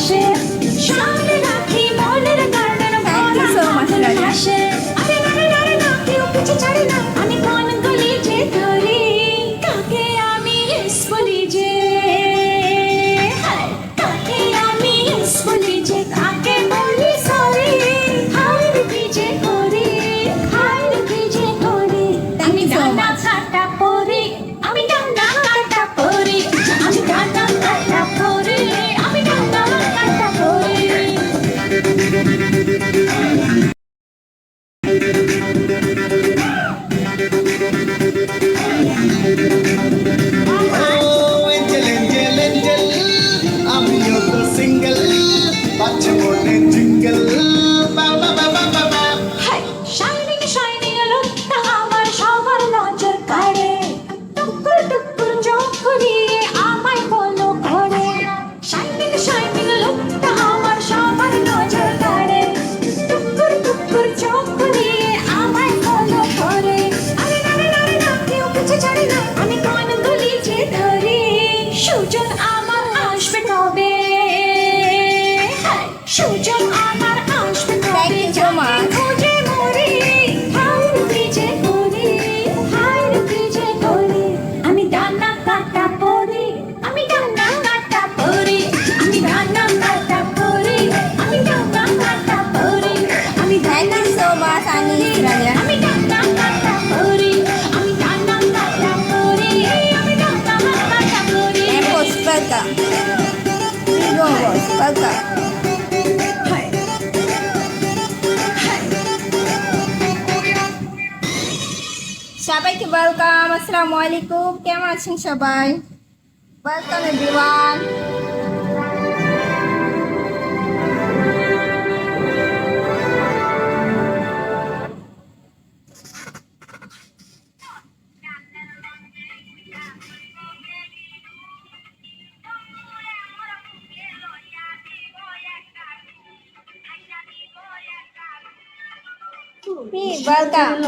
হাসে সামনে রাখি মনের গার্ডেন ভরা মাখন হাসে আরে নারে নারে না কেউ পিছে ছাড়ে না আমি মন গলি যে ধরি কাকে আমি ইস বলি যে কাকে আমি ইস বলি যে কাকে বলি সরি হাই রে যে করি হাই রে যে করি আমি ডানা কাটা পরি আমি ডানা কাটা পরি আমি ডানা কাটা পরি আমি ডানা কাটা পরি এঞ্জেল এঞ্জেল এঞ্জেল আমিও তো সিঙ্গেল বাচ্চা মনে জিঙ্গেল বাবা বাবা বাবা হাই শাইনিং শাইনিং লুকটা আমার সবার নজর কাড়ে টুকুর টুকুর চোখ দিয়ে আমায় ফলো করে শাইনিং শাইনিং লুকটা আমার সবার নজর কাড়ে টুকুর টুকুর চোখ দিয়ে আমায় ফলো করে আরে নারে নারে না কেউ পিছে ছাড়ে না আমি কোন গলি যে ধরি সুজন আমার আসবে কবে হাই সুজন আমার আসবে কবে খুঁজে মরি হাই রে যে করি হাই রে যে করি আমি ডানা কাটা পরি আমি ডানা কাটা পরি আমি ডানা কাটা পরি আমি ডানা কাটা পরি আমি Thank you so much, Ani Israel. আমি ডানা কাটা পরি আমি ডানা কাটা পরি আমি ডানা কাটা পরি And boss, welcome. Please go, boss. Welcome. High high সবাইকে ওয়েলকাম। আসসালামু আলাইকুম। কেমন আছেন সবাই? Welcome everyone. Please welcome.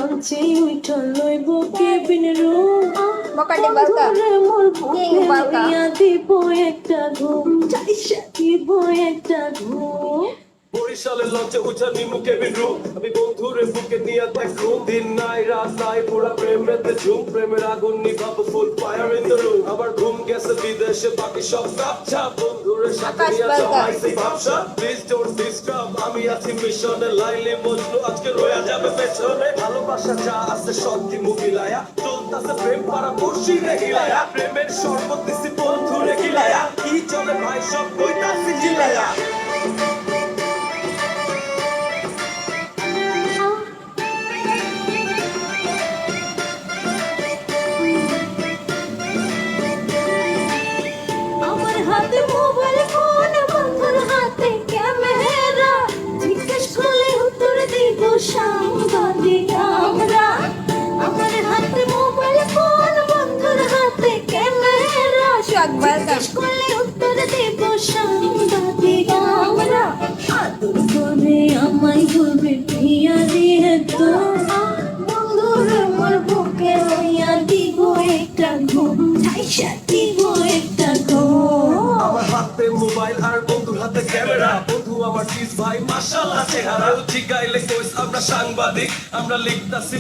Bokati welcome. King welcome. বরিশালের লঞ্চে উঠা নিমু কেবিন রুম আমি বন্ধুরে বুকে নিয়ে দেখু দিন নাই রাত নাই পুরা প্রেমেতে ঝুম প্রেমের আগুন নিভাবো ফুল ফায়ার ইন দ্য রুম আবার ঘুম গেছে বিদেশে বাকি সব কাপছা বন্ধুরে সাথে নিয়ে জমাইছি ভাবসা প্লিজ ডোন্ট ডিস্টার্ব আমি আছি মিশনে লাইলি মজনু আজকে রয়া যাবে পেছনে ভালোবাসা যা আছে সত্যি মুবিলায়া চলতাছে প্রেম পারা বর্ষি রেগিলায়া প্রেমের শরবত দিছি বন্ধুরে গিলায়া কি চলে ভাই সব কইতাছি জিলায়া আমার হাতে মোবাইল ফোন বন্ধুর হাতে ক্যামেরা জিজ্ঞেস করলে উত্তর দিব সাংবাদিক আমরা আমার হাতে মোবাইল ফোন বন্ধুর হাতে ক্যামেরা Shok welcome. জিজ্ঞেস করলে উত্তর দিব সাংবাদিক আমরা আদর করে আমায় বলবে প্রিয়া দিয়ে তো বন্ধুর মোর বুকে লইয়া দিব একটা ঘুম ঠাইসা দিব একটা ঘুম আমার হাতে মোবাইল আর বন্ধুর হাতে ক্যামেরা বন্ধু আমার চিজ ভাই মাশাআল্লাহ চেহারা ঠিক গাইলে কইস আমরা সাংবাদিক আমরা লিখতাছি